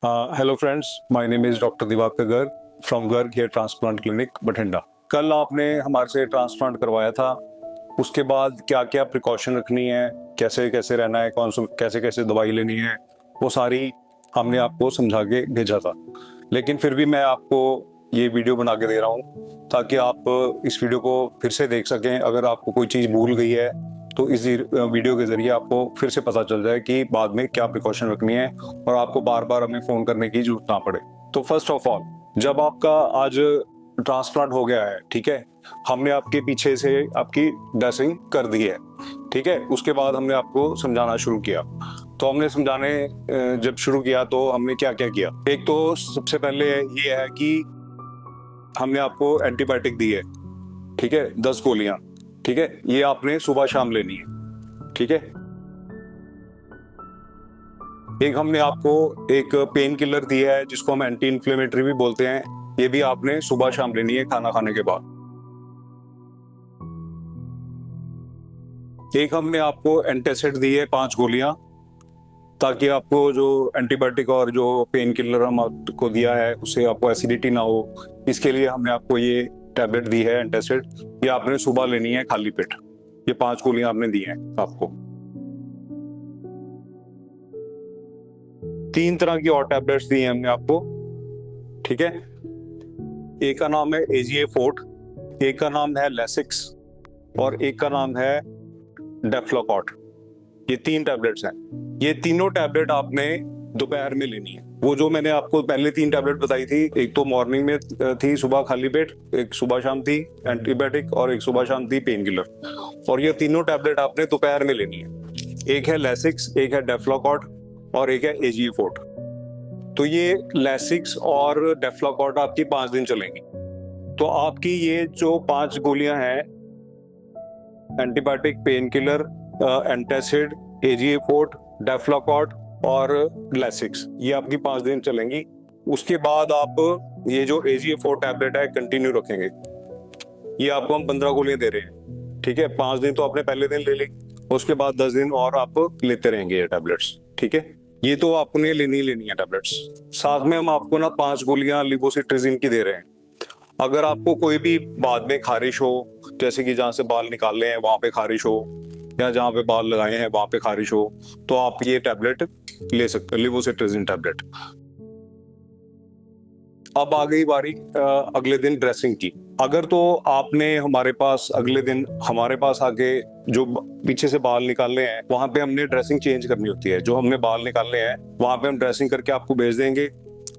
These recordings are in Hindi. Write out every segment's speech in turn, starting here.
Hello friends, my name is doctor Diwakar Garg from Garg hair transplant clinic Bathinda. कल आपने हमारे से ट्रांसप्लांट करवाया था। उसके बाद क्या क्या प्रिकॉशन रखनी है, कैसे कैसे रहना है, कौन सी कैसे कैसे दवाई लेनी है, वो सारी हमने आपको समझा के भेजा था। लेकिन फिर भी मैं आपको ये वीडियो बना के दे रहा हूँ ताकि आप इस वीडियो को फिर से देख सकें। अगर आपको कोई चीज़ भूल गई है तो इस वीडियो के जरिए आपको फिर से पता चल जाए कि बाद में क्या प्रिकॉशन रखनी है और आपको बार बार हमें फोन करने की जरूरत ना पड़े। तो फर्स्ट ऑफ ऑल, जब आपका आज ट्रांसप्लांट हो गया है, ठीक है, हमने आपके पीछे से आपकी ड्रेसिंग कर दी है, ठीक है। उसके बाद हमने आपको समझाना शुरू किया। तो हमने समझाने जब शुरू किया तो हमने क्या क्या किया। एक तो सबसे पहले ये है कि हमने आपको एंटीबायोटिक दी है, ठीक है, 10 गोलियां, ठीक है। ये आपने सुबह शाम लेनी है, ठीक है। एक हमने आपको एक पेन किलर दिया है जिसको हम एंटी इन्फ्लेमेटरी भी बोलते हैं। ये भी आपने सुबह शाम लेनी है खाना खाने के बाद। एक हमने आपको एंटासिड दी है 5 गोलियां, ताकि आपको जो एंटीबायोटिक और जो पेन किलर हम आपको दिया है उससे आपको एसिडिटी ना हो। इसके लिए हमने आपको ये टैबलेट दी है एंटासिड। ये आपने सुबह लेनी है खाली पेट। ये 5 गोलियां आपने दी हैं आपको। 3 तरह की और टैबलेट्स दी हैं हमने आपको, ठीक है। एक का नाम है एजीए फोर्ट, एक का नाम है लेसिक्स और एक का नाम है डेफ्लोकॉट। ये 3 टैबलेट्स हैं। ये तीनों टैबलेट आपने दोपहर में लेनी है। वो जो मैंने आपको पहले 3 टैबलेट बताई थी, एक तो मॉर्निंग में थी सुबह खाली पेट, एक सुबह शाम थी एंटीबायोटिक और एक सुबह शाम थी पेन किलर। और ये तीनों टैबलेट आपने दोपहर में लेनी है। एक है लेसिक्स, एक है डेफ्लोकॉट और एक है एजीए फोर्ट। तो ये लेसिक्स और डेफ्लोकॉट आपकी 5 दिन चलेंगी। तो आपकी ये जो 5 गोलियां हैं, एंटीबायोटिक, पेन किलर, एंटासिड, एजीए फोर्ट, डेफ्लोकॉट और लेसिक्स, ये आपकी 5 दिन चलेंगी। उसके बाद आप ये जो एजीए फोर्ट टैबलेट है कंटिन्यू रखेंगे। ये आपको हम 15 गोलियां दे रहे हैं, ठीक है। 5 दिन तो आपने पहले दिन ले ली, उसके बाद 10 दिन और आप लेते रहेंगे ये टैबलेट्स, ठीक है। ये तो आपने लेनी है टैबलेट्स। साथ में हम आपको ना 5 गोलियां लिवोसिट्रिजिन की दे रहे हैं। अगर आपको कोई भी बाद में खारिश हो, जैसे कि जहाँ से बाल निकाले हैं वहां पे खारिश हो, या जहाँ पे बाल लगाए हैं वहां पे खारिश हो, तो आप ये टैबलेट ले सकते हो, लिवोसिट्रिजिन टैबलेट। अब आ गई बारी अगले दिन ड्रेसिंग की। अगर तो आपने हमारे पास अगले दिन हमारे पास आके जो पीछे से बाल निकालने हैं वहां पे हमने ड्रेसिंग चेंज करनी होती है। जो हमने बाल निकालने हैं वहां पे हम ड्रेसिंग करके आपको भेज देंगे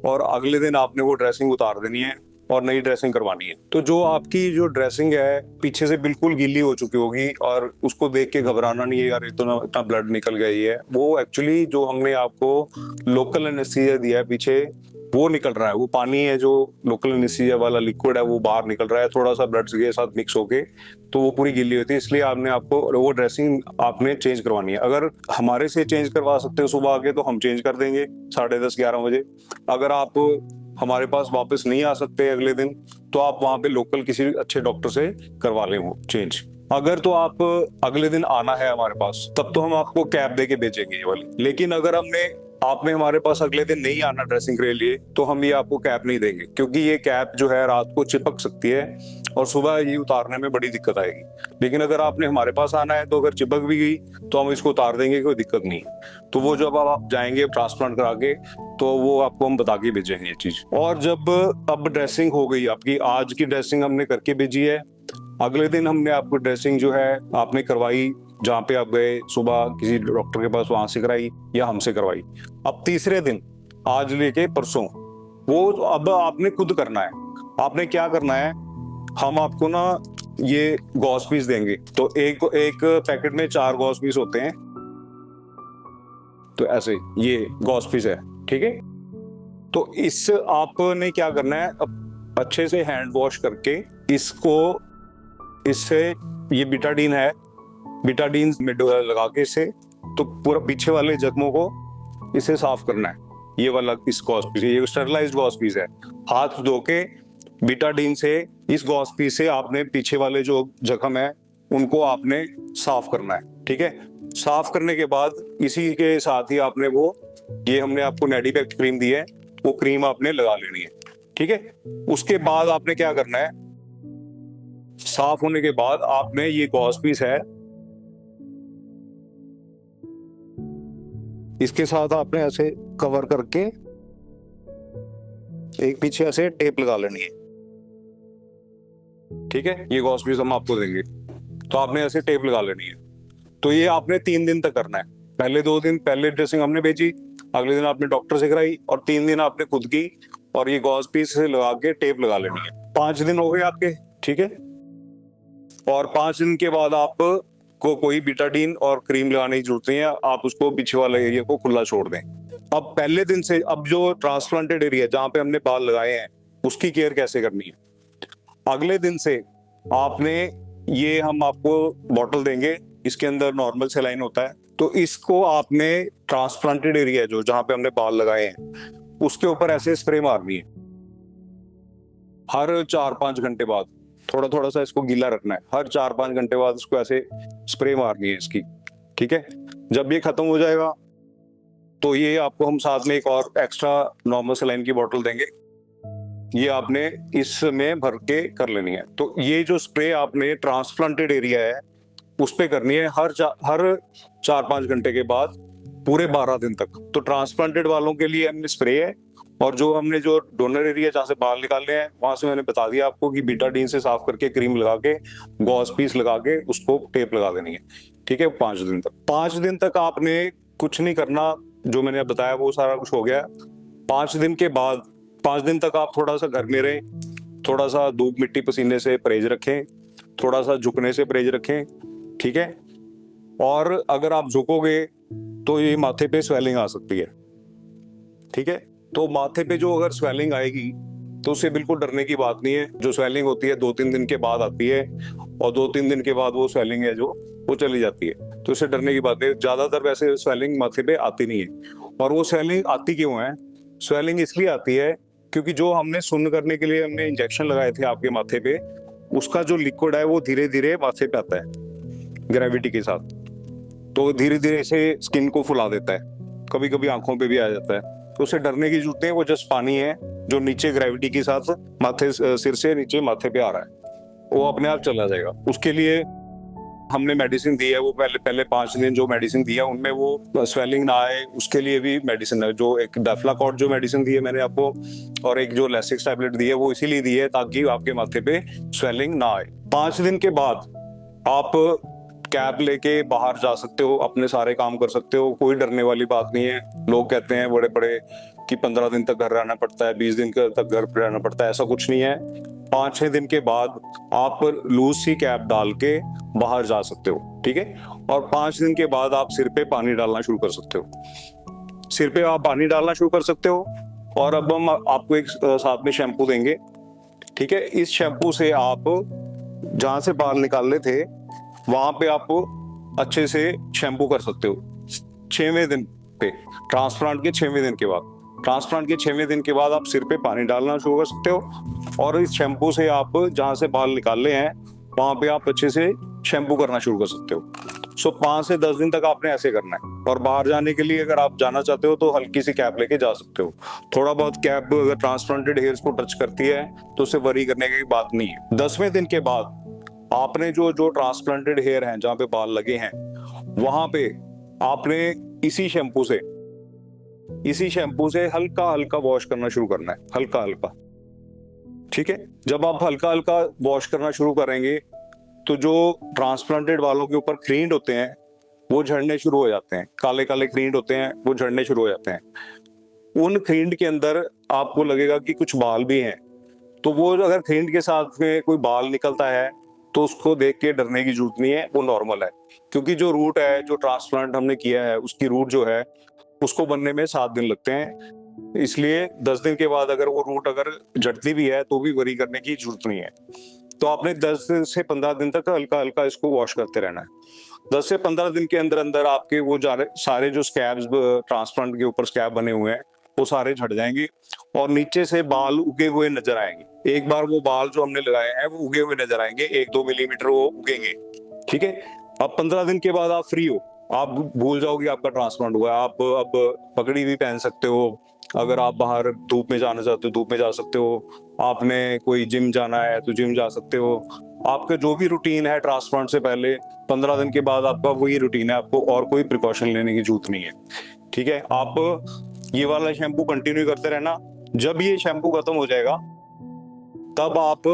और अगले दिन आपने वो ड्रेसिंग उतार देनी है और नई ड्रेसिंग करवानी है। तो जो आपकी जो ड्रेसिंग है पीछे से बिल्कुल गीली हो चुकी होगी और उसको देख के घबराना नहीं है, यार इतना ब्लड निकल गया ही है। वो एक्चुअली जो हमने आपको लोकल एनेस्थीसिया दिया है पीछे, वो निकल रहा है। वो पानी है जो लोकल एनेस्थीसिया वाला लिक्विड है, वो बाहर निकल रहा है थोड़ा सा ब्लड के साथ मिक्स होके, तो वो पूरी गीली होती है। इसलिए आपने आपको वो ड्रेसिंग आपने चेंज करवानी है। अगर हमारे से चेंज करवा सकते हो सुबह आके तो हम चेंज कर देंगे 10:30-11 बजे। अगर आप हमारे पास वापस नहीं आ सकते अगले दिन, तो आप वहां पे लोकल किसी अच्छे डॉक्टर से करवा लें वो चेंज। अगर तो आप अगले दिन आना है हमारे पास, तब तो हम आपको कैप दे के भेजेंगे ये वाली। लेकिन अगर आपने हमारे पास अगले दिन नहीं आना ड्रेसिंग के लिए, तो हम ये आपको कैप नहीं देंगे, क्योंकि ये कैप जो है रात को चिपक सकती है और सुबह ये उतारने में बड़ी दिक्कत आएगी। लेकिन अगर आपने हमारे पास आना है तो अगर चिपक भी गई तो हम इसको उतार देंगे, कोई दिक्कत नहीं है। तो वो जब आप जाएंगे ट्रांसप्लांट करा के, तो वो आपको हम बता के भेजेंगे ये चीज। और जब अब ड्रेसिंग हो गई आपकी, आज की ड्रेसिंग हमने करके भेजी है, अगले दिन हमने आपको ड्रेसिंग जो है आपने करवाई, जहाँ पे आप गए सुबह किसी डॉक्टर के पास, वहां से कराई या हमसे करवाई। अब तीसरे दिन, आज लेके परसों, वो अब आपने खुद करना है। आपने क्या करना है, हम आपको ना ये गॉस पीस देंगे। तो एक एक पैकेट में 4 गॉस पीस होते हैं। तो ऐसे ये गॉस पीस है, ठीक है। तो इस आपने क्या करना है, अच्छे से हैंड वॉश करके इसको, इससे ये बीटाडीन है, बीटाडीन में लगा के इसे, तो पूरा पीछे वाले जख्मों को इसे साफ करना है। ये वाला इस गॉस पीस, ये स्टरलाइज्ड गॉस पीस है। हाथ धो के बीटाडीन से इस गॉस पीस से आपने पीछे वाले जो जख्म है उनको आपने साफ करना है, ठीक है। साफ करने के बाद इसी के साथ ही आपने वो ये हमने आपको नेडिपेक्ट क्रीम दी है, वो क्रीम आपने लगा लेनी है। ठीक है, उसके बाद आपने क्या करना है, साफ होने के बाद आपने ये गॉस पीस है, इसके साथ आपने ऐसे कवर करके एक पीछे ऐसे टेप लगा लेनी है। ठीक है, ये गॉस पीस हम आपको देंगे, तो आपने ऐसे टेप लगा लेनी है। तो ये आपने 3 दिन तक करना है। पहले 2 दिन पहले ड्रेसिंग हमने भेजी, अगले दिन आपने डॉक्टर से कराई, और 3 दिन आपने खुद की, और ये गॉस पीस से लगा के टेप लगा लेनी है। 5 दिन हो गए आपके। ठीक है, और 5 दिन के बाद आप को कोई बीटाडीन और क्रीम लगाने की जरूरत नहीं है, आप उसको पीछे वाले एरिया को खुला छोड़ दें। अब पहले दिन से, अब जो ट्रांसप्लांटेड एरिया जहां पे हमने बाल लगाए हैं उसकी केयर कैसे करनी है, अगले दिन से आपने, ये हम आपको बॉटल देंगे, इसके अंदर नॉर्मल सेलाइन होता है, तो इसको आपने ट्रांसप्लांटेड एरिया जो जहां पे हमने बाल लगाए हैं उसके ऊपर ऐसे स्प्रे मारनी है। हर 4-5 घंटे बाद थोड़ा थोड़ा सा इसको गीला रखना है, हर 4-5 घंटे बाद इसको ऐसे स्प्रे मारनी है इसकी। ठीक है, जब ये खत्म हो जाएगा तो ये आपको हम साथ में एक और एक्स्ट्रा नॉर्मल सेलाइन की बोतल देंगे, ये आपने इसमें भर के कर लेनी है। तो ये जो स्प्रे आपने ट्रांसप्लांटेड एरिया है उस पे करनी है हर 4-5 घंटे के बाद पूरे 12 दिन तक। तो ट्रांसप्लांटेड वालों के लिए हमने स्प्रे है, और जो हमने जो डोनर एरिया जहाँ से बाल निकालने हैं वहां से मैंने बता दिया आपको कि बीटाडीन से साफ करके क्रीम लगा के गॉस पीस लगा के उसको टेप लगा देनी है। ठीक है, 5 दिन तक। 5 दिन तक आपने कुछ नहीं करना, जो मैंने बताया वो सारा कुछ हो गया। 5 दिन के बाद, 5 दिन तक आप थोड़ा सा घर में रहें, थोड़ा सा धूप मिट्टी पसीने से परहेज रखें, थोड़ा सा झुकने से परहेज रखें। ठीक है, और अगर आप झुकोगे तो ये माथे पे स्वेलिंग आ सकती है। ठीक है, तो माथे पे जो अगर स्वेलिंग आएगी तो उससे बिल्कुल डरने की बात नहीं है। जो स्वेलिंग होती है 2-3 दिन के बाद आती है, और 2-3 दिन के बाद वो स्वेलिंग है जो वो चली जाती है, तो इससे डरने की बात नहीं। ज्यादातर वैसे स्वेलिंग माथे पे आती नहीं है। और वो स्वेलिंग आती क्यों है, स्वेलिंग इसलिए आती है क्योंकि जो हमने सुन्न करने के लिए हमने इंजेक्शन लगाए थे आपके माथे पे, उसका जो लिक्विड है वो धीरे धीरे माथे पे आता है ग्रेविटी के साथ, तो धीरे धीरे से स्किन को फुला देता है, कभी कभी आंखों पे भी आ जाता है। तो उसे डरने की जरूरत नहीं है, वो जस्ट पानी है जो नीचे ग्रेविटी के साथ माथे, सिर से नीचे माथे पे आ रहा है, वो अपने आप चला जाएगा। उसके लिए हमने मेडिसिन दी है, वो पहले 5 दिन जो मेडिसिन दिया उनमें वो स्वेलिंग ना आए उसके लिए भी मेडिसिन है। जो एक डेफ्लाकॉर्ड जो मेडिसिन दी है मैंने आपको, और एक जो लेसिक्स टैबलेट दी है वो इसीलिए दी है ताकि आपके माथे पे स्वेलिंग ना आए। 5 दिन के बाद आप कैप लेके बाहर जा सकते हो, अपने सारे काम कर सकते हो, कोई डरने वाली बात नहीं है। लोग कहते हैं बड़े बड़े कि 15 दिन तक घर रहना पड़ता है, 20 दिन तक घर पे रहना पड़ता है, ऐसा कुछ नहीं है। 5-6 दिन के बाद आप लूज सी कैप डाल के बाहर जा सकते हो। ठीक है, और 5 दिन के बाद आप सिर पे पानी डालना शुरू कर सकते हो, सिर पे आप पानी डालना शुरू कर सकते हो। और अब हम आपको एक साथ में शैम्पू देंगे। ठीक है, इस शैम्पू से आप जहां से बाल निकालने थे वहां पे आप अच्छे से शैम्पू कर सकते हो 6वें दिन पे, ट्रांसप्लांट के 6वें दिन के बाद। ट्रांसप्लांट के 6वें दिन के बाद आप सिर पे पानी डालना शुरू कर सकते हो, और इस शैम्पू से आप जहां से बाल निकाले हैं वहां पे आप अच्छे से शैम्पू करना शुरू कर सकते हो। सो 5 से 10 दिन तक आपने ऐसे करना है। और बाहर जाने के लिए अगर आप जाना चाहते हो तो हल्की सी कैप लेके जा सकते हो। थोड़ा बहुत कैप अगर ट्रांसप्लांटेड हेयर्स को टच करती है तो उससे वरी करने की बात नहीं है। 10वें दिन के बाद आपने जो ट्रांसप्लांटेड हेयर हैं जहां पे बाल लगे हैं वहां पे आपने इसी शैम्पू से हल्का हल्का वॉश करना शुरू करना है, हल्का हल्का। ठीक है, जब आप हल्का हल्का वॉश करना शुरू करेंगे तो जो ट्रांसप्लांटेड वालों के ऊपर क्रींड होते हैं वो झड़ने शुरू हो जाते हैं, काले काले क्रींड होते हैं वो झड़ने शुरू हो जाते हैं। उन क्रींड के अंदर आपको लगेगा कि कुछ बाल भी हैं, तो वो अगर क्रींड के साथ में कोई बाल निकलता है तो उसको देख के डरने की जरूरत नहीं है, वो नॉर्मल है। क्योंकि जो रूट है, जो ट्रांसप्लांट हमने किया है उसकी रूट जो है उसको बनने में 7 दिन लगते हैं, इसलिए 10 दिन के बाद अगर वो रूट अगर झड़ती भी है तो भी वरी करने की जरूरत नहीं है। तो आपने 10 से 15 दिन तक हल्का हल्का इसको वॉश करते रहना है। 10 से 15 दिन के अंदर अंदर आपके वो सारे जो स्कैब्स ट्रांसप्लांट के ऊपर स्कैब बने हुए हैं वो सारे झड़ जाएंगे, और नीचे से बाल उगे हुए नजर आएंगे। एक बार वो बाल जो हमने लगाए हैं वो उगे हुए नजर आएंगे, 1-2 मिलीमीटर वो उगेंगे। ठीक है, अब 15 दिन के बाद आप फ्री हो, आप भूल जाओगे आपका ट्रांसप्लांट हुआ है। आप अब पगड़ी भी पहन सकते हो, अगर आप बाहर धूप में जाना चाहते हो धूप में जा सकते हो, आपने कोई जिम जाना है तो जिम जा सकते हो। आपका जो भी रूटीन है ट्रांसप्लांट से पहले 15 दिन के बाद आपका वही रूटीन है, आपको और कोई प्रिकॉशन लेने की जरूरत नहीं है। ठीक है, आप ये वाला शैम्पू कंटिन्यू करते रहना। जब ये शैम्पू खत्म हो जाएगा तब आप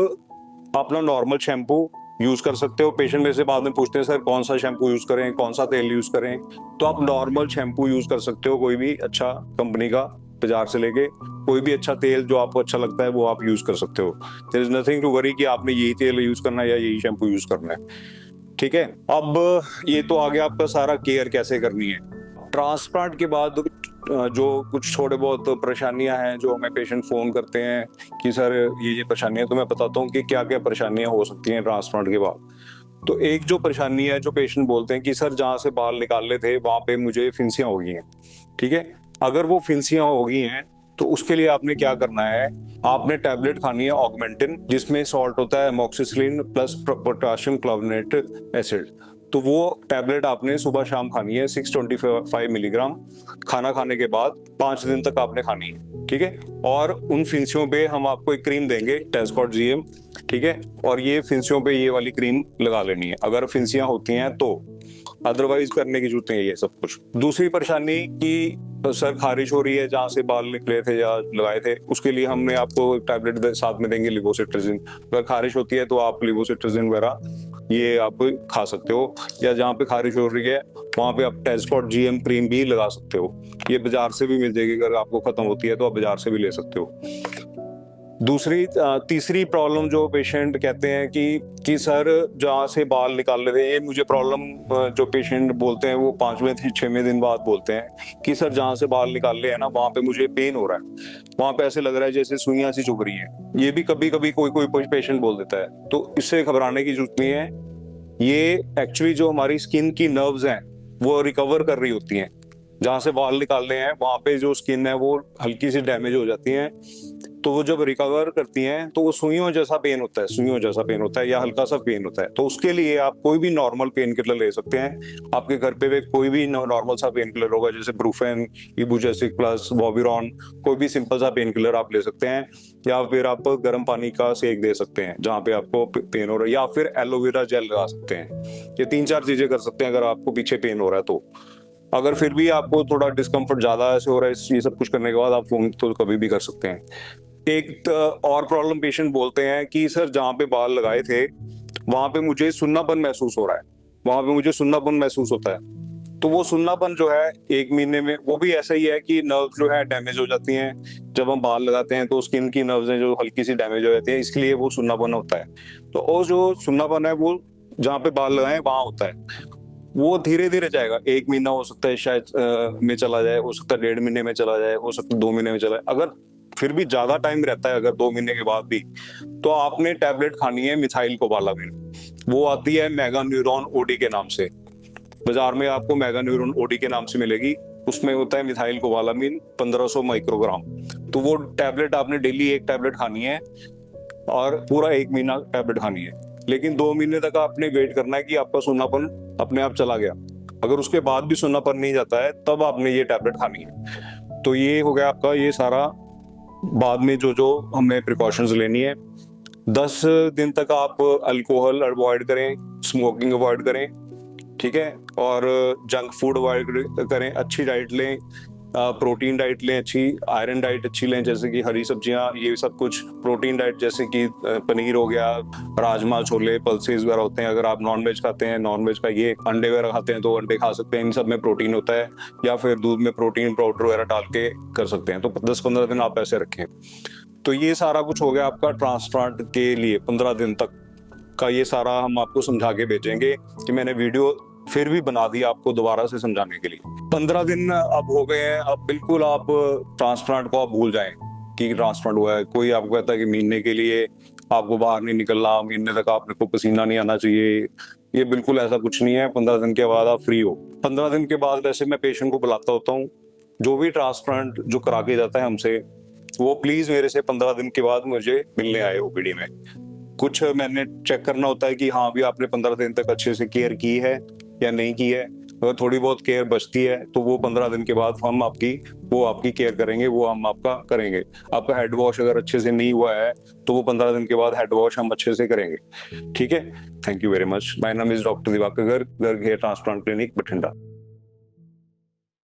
अपना नॉर्मल शैम्पू यूज कर सकते हो। पेशेंट मेरे से बाद में पूछते हैं सर कौन सा शैम्पू यूज करें, कौन सा तेल यूज करें, तो आप नॉर्मल शैम्पू यूज कर सकते हो, कोई भी अच्छा कंपनी का बाजार से लेके कोई भी अच्छा तेल जो आपको अच्छा लगता है वो आप यूज कर सकते हो। There is nothing to worry कि आपने यही तेल यूज करना है या यही शैम्पू यूज करना है। ठीक है, अब ये तो आ गया आपका सारा केयर कैसे करनी है। ट्रांसप्लांट के बाद जो कुछ थोड़े बहुत परेशानियां हैं जो हमें पेशेंट फोन करते हैं कि सर ये परेशानियां, तो मैं बताता हूँ कि क्या क्या परेशानियां हो सकती हैं ट्रांसप्लांट के बाद। तो एक जो परेशानी है जो पेशेंट बोलते हैं कि सर जहाँ से बाल निकालने थे वहां पे मुझे फिंसियां हो गई हैं। ठीक है, अगर वो फिंसियां हो गई हैं तो उसके लिए आपने क्या करना है, आपने टैबलेट खानी है ऑगमेंटिन, जिसमें सॉल्ट होता है एमोक्सिसिलिन प्लस पोटेशियम क्लोविनेट एसिड। तो वो टैबलेट आपने सुबह शाम खानी है 625 मिलीग्राम, खाना खाने के बाद 5 दिन तक आपने खानी है। ठीक है, और उन फिंसियों पे हम आपको एक क्रीम देंगे टेस्कोट जीएम। ठीक है, और ये फिंसियों पे ये वाली क्रीम लगा लेनी है अगर फिंसियां होती हैं तो, अदरवाइज करने की जरूरत नहीं है ये सब कुछ। दूसरी परेशानी कि सर खारिश हो रही है जहाँ से बाल निकले थे या लगाए थे, उसके लिए हमने आपको टैबलेट साथ में देंगे लिवोसिट्राजिन। अगर खारिश होती है तो आप लिवोसिट्राजिन वगैरह ये आप खा सकते हो, या जहाँ पे खारिश हो रही है वहां पे आप टेस्कोट जीएम क्रीम भी लगा सकते हो। ये बाजार से भी मिल जाएगी, अगर आपको खत्म होती है तो आप बाजार से भी ले सकते हो। तीसरी प्रॉब्लम जो पेशेंट कहते हैं कि सर जहाँ से बाल निकाल रहे थे, ये मुझे प्रॉब्लम जो पेशेंट बोलते हैं वो 5वें 6वें दिन बाद बोलते हैं कि सर जहाँ से बाल निकाल रहे हैं ना वहाँ पे मुझे पेन हो रहा है, वहाँ पे ऐसे लग रहा है जैसे सुइयां सी चुभ रही है। ये भी कभी कभी कोई पेशेंट बोल देता है, तो इससे घबराने की जरूरत नहीं है। ये एक्चुअली जो हमारी स्किन की नर्व्स हैं वो रिकवर कर रही होती हैं। जहाँ से बाल निकालने हैं वहां पे जो स्किन है वो हल्की सी डैमेज हो जाती है, तो वो जब रिकवर करती हैं तो वो सुइयों जैसा पेन होता है, सुइयों जैसा पेन होता है या हल्का सा पेन होता है। तो उसके लिए आप कोई भी नॉर्मल पेन किलर ले सकते हैं। आपके घर पे कोई भी नॉर्मल सा पेन किलर होगा, जैसे ब्रूफेन, इबुजेसिक प्लस, वोबिरॉन, कोई भी सिंपल सा पेन किलर आप ले सकते हैं। या फिर आप गर्म पानी का सेक दे सकते हैं जहाँ पे आपको पेन हो रहा है, या फिर एलोवेरा जेल लगा सकते हैं। ये 3-4 चीजें कर सकते हैं अगर आपको पीछे पेन हो रहा है तो। अगर फिर भी आपको थोड़ा डिस्कम्फर्ट ज्यादा ऐसे हो रहा है ये सब कुछ करने के बाद, आप फोन तो कभी भी कर सकते हैं। एक और प्रॉब्लम पेशेंट बोलते हैं कि सर जहाँ पे बाल लगाए थे वहां पे मुझे सुन्नापन महसूस हो रहा है, वहां पे मुझे सुन्नापन महसूस होता है। तो वो सुन्नापन जो है 1 महीने में वो भी ऐसा ही है कि नर्व जो है डैमेज हो जाती हैं। जब हम बाल लगाते हैं तो स्किन की नर्व्स हैं जो हल्की सी डैमेज हो जाती है, इसलिए वो सुन्नापन होता है। तो वो जो सुन्नापन है वो जहाँ पे बाल लगाए वहां होता है, वो धीरे धीरे जाएगा। 1 महीना हो सकता है शायद में चला जाए, हो सकता है 1.5 महीने में चला जाए, हो सकता है 2 महीने में चला जाए। अगर फिर भी ज्यादा टाइम रहता है, अगर 2 महीने के बाद भी, तो आपने टैबलेट खानी है मिथाइल कोबालामिन। वो आती है मेगा न्यूरॉन ओडी के नाम से, बाजार में आपको मेगा न्यूरॉन ओडी के नाम से मिलेगी। उसमें होता है मिथाइल कोबालामिन 1500 माइक्रोग्राम। तो वो टैबलेट आपने डेली एक टैबलेट खानी है और पूरा 1 महीना टैबलेट खानी है। लेकिन 2 महीने तक आपने वेट करना है कि आपका सुन्नापन अपने आप चला गया। अगर उसके बाद भी सुन्नापन नहीं जाता है तब आपने ये टैबलेट खानी है। तो ये हो गया आपका ये सारा। बाद में जो जो हमें प्रिकॉशंस लेनी है, 10 दिन तक आप अल्कोहल अवॉइड करें, स्मोकिंग अवॉइड करें। ठीक है, और जंक फूड अवॉइड करें, अच्छी डाइट लें, प्रोटीन डाइट लें, अच्छी आयरन डाइट अच्छी लें, जैसे कि हरी सब्जियां, ये सब कुछ प्रोटीन डाइट, जैसे कि पनीर हो गया, राजमा छोले पल्सेस वगैरह होते हैं। अगर आप नॉनवेज खाते हैं, नॉनवेज का ये अंडे वगैरह खाते हैं तो अंडे खा सकते हैं, इन सब में प्रोटीन होता है। या फिर दूध में प्रोटीन पाउडर वगैरह डाल के कर सकते हैं। तो 10-15 दिन आप ऐसे रखें। तो ये सारा कुछ हो गया आपका ट्रांसप्लांट के लिए। 15 दिन तक का ये सारा हम आपको समझा के भेजेंगे, कि मैंने वीडियो फिर भी बना दी आपको दोबारा से समझाने के लिए। 15 दिन अब हो गए हैं, अब बिल्कुल आप ट्रांसप्लांट को आप भूल जाएं कि ट्रांसप्लांट हुआ है। कोई आपको कहता है कि महीने के लिए आपको बाहर नहीं निकलना, महीने तक आपने को पसीना नहीं आना चाहिए, ये बिल्कुल ऐसा कुछ नहीं है। 15 दिन के बाद आप फ्री हो। 15 दिन के बाद वैसे मैं पेशेंट को बुलाता होता हूँ, जो भी ट्रांसप्लांट जो करा के जाता है हमसे, वो प्लीज मेरे से 15 दिन के बाद मुझे मिलने आए ओपीडी में। कुछ मैंने चेक करना होता है कि हाँ भी आपने 15 दिन तक अच्छे से केयर की है या नहीं की है। अगर थोड़ी बहुत केयर बचती है तो वो 15 दिन के बाद हम आपकी केयर करेंगे, वो हम आपका करेंगे। आपका हेड वॉश अगर अच्छे से नहीं हुआ है तो वो 15 दिन के बाद हेड वॉश हम अच्छे से करेंगे। ठीक है, thank you very much. My name is doctor Diwakar Garg, Garg hair transplant clinic, Bathinda.